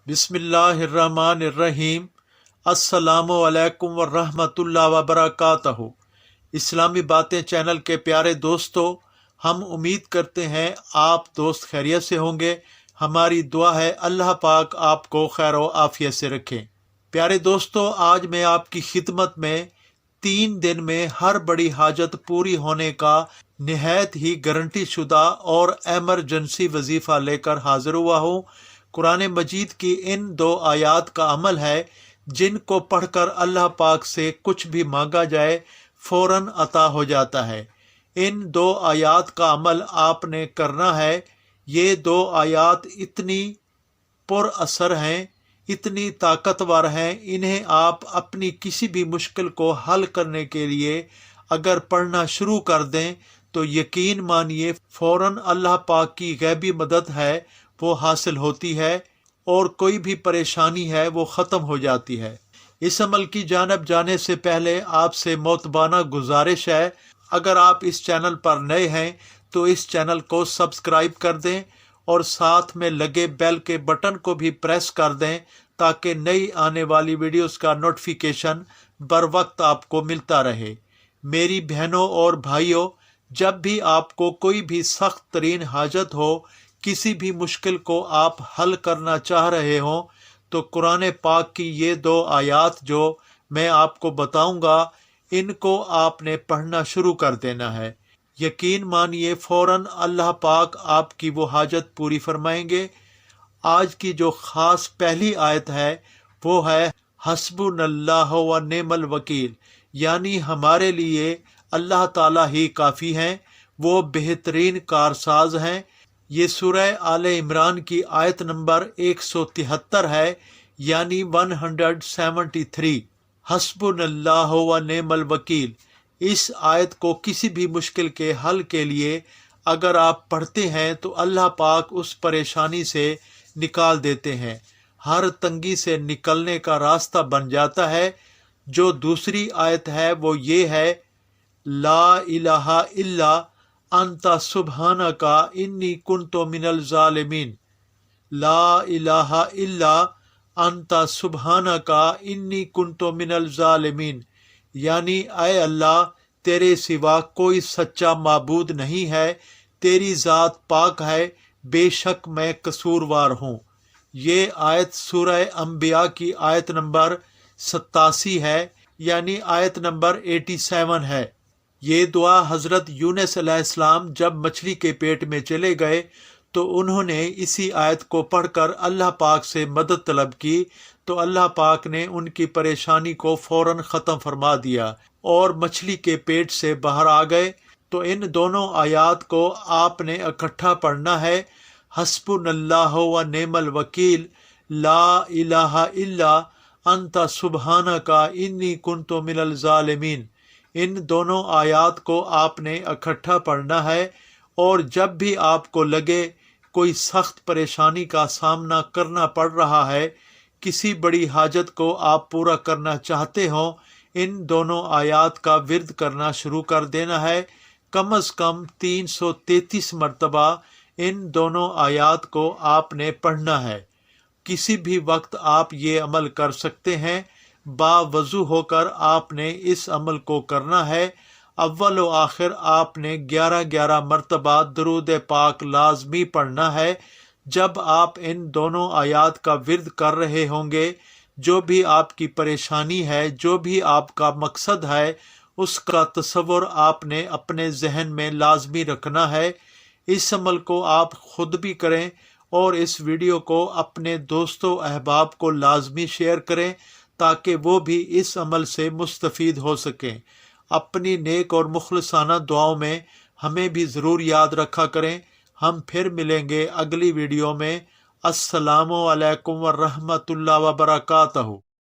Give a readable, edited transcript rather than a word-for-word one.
बिस्मिल्लाहिर्रहमानिर्रहीम। अस्सलामु-अलैकुम वरहमतुल्लाहि वबरकातहू। इस्लामी बातें चैनल के प्यारे दोस्तों, हम उम्मीद करते हैं आप दोस्त खैरियत से होंगे। हमारी दुआ है अल्लाह पाक आपको खैर व आफियत से रखें। प्यारे दोस्तों, आज मैं आपकी खिदमत में 3 दिन में हर बड़ी हाजत पूरी होने का निहायत ही गारंटी शुदा और एमरजेंसी वजीफा लेकर हाजिर हुआ हूँ। कुरान मजीद की इन 2 आयात का अमल है जिनको पढ़कर अल्लाह पाक से कुछ भी मांगा जाए फौरन अता हो जाता है। इन 2 आयात का अमल आपने करना है। ये 2 आयात इतनी पुर असर हैं, इतनी ताकतवर हैं, इन्हें आप अपनी किसी भी मुश्किल को हल करने के लिए अगर पढ़ना शुरू कर दें तो यकीन मानिए फौरन अल्लाह पाक की गैबी मदद है वो हासिल होती है और कोई भी परेशानी है वो ख़त्म हो जाती है। इस अमल की जानब जाने से पहले आपसे मोतबाना गुजारिश है, अगर आप इस चैनल पर नए हैं तो इस चैनल को सब्सक्राइब कर दें और साथ में लगे बेल के बटन को भी प्रेस कर दें ताकि नई आने वाली वीडियोस का नोटिफिकेशन बर वक्त आपको मिलता रहे। मेरी बहनों और भाइयों, जब भी आपको कोई भी सख्त तरीन हाजत हो, किसी भी मुश्किल को आप हल करना चाह रहे हो, तो कुरान पाक की ये 2 आयात जो मैं आपको बताऊंगा, इनको आपने पढ़ना शुरू कर देना है। यकीन मानिए फौरन अल्लाह पाक आपकी वो हाजत पूरी फरमाएंगे। आज की जो ख़ास पहली आयत है वो है हस्बुनल्लाहु व निअमल वकील, यानी हमारे लिए अल्लाह ताला ही काफ़ी हैं, वो बेहतरीन कारसाज हैं। ये सूरह आले इमरान की आयत नंबर 173 है, यानी 173। हस्बुनल्लाहु व निअमल वकील। इस आयत को किसी भी मुश्किल के हल के लिए अगर आप पढ़ते हैं तो अल्लाह पाक उस परेशानी से निकाल देते हैं, हर तंगी से निकलने का रास्ता बन जाता है। जो दूसरी आयत है वो ये है, ला इलाहा इल्ला अंता सुबहानका इन्नी कुन्तु मिनल ज़ालिमीन। ला इलाहा इल्ला अंता सुबहानका इन्नी कुन्तु मिनल ज़ालिमीन, यानी ऐ अल्लाह तेरे सिवा कोई सच्चा माबूद नहीं है, तेरी ज़ात पाक है, बेशक मैं कसूरवार हूँ। ये आयत सूरह अंबिया की आयत नंबर 87 है, यानी आयत नंबर 87 है। ये दुआ हज़रत यूनुस अलैहिस्सलाम जब मछली के पेट में चले गए तो उन्होंने इसी आयत को पढ़कर अल्लाह पाक से मदद तलब की, तो अल्लाह पाक ने उनकी परेशानी को फौरन ख़त्म फरमा दिया और मछली के पेट से बाहर आ गए। तो इन दोनों आयात को आपने इकट्ठा पढ़ना है। हस्बुनल्लाहु व निअमल वकील, ला इलाहा इल्ला अंता सुबहानका इन्नी कुन्तु मिनल ज़ालिमीन। इन दोनों आयात को आपने इकट्ठा पढ़ना है और जब भी आपको लगे कोई सख्त परेशानी का सामना करना पड़ रहा है, किसी बड़ी हाजत को आप पूरा करना चाहते हो, इन दोनों आयात का विर्द करना शुरू कर देना है। कम अज़ कम 333 मरतबा इन दोनों आयात को आपने पढ़ना है। किसी भी वक्त आप ये अमल कर सकते हैं। बावजू होकर आपने इस अमल को करना है। अव्वल व आखिर आपने 11-11 मरतबा दरूद पाक लाजमी पढ़ना है। जब आप इन दोनों आयात का विर्द कर रहे होंगे, जो भी आपकी परेशानी है, जो भी आपका मकसद है, उसका तसव्वुर आपने अपने जहन में लाजमी रखना है। इस अमल को आप खुद भी करें और इस वीडियो को अपने दोस्तों अहबाब को लाजमी शेयर करें ताकि वो भी इस अमल से मुस्तफ़ीद हो सकें। अपनी नेक और मुखलिसाना दुआओं में हमें भी ज़रूर याद रखा करें। हम फिर मिलेंगे अगली वीडियो में। अस्सलामु अलैकुम व रहमतुल्लाहि व बरकातहू।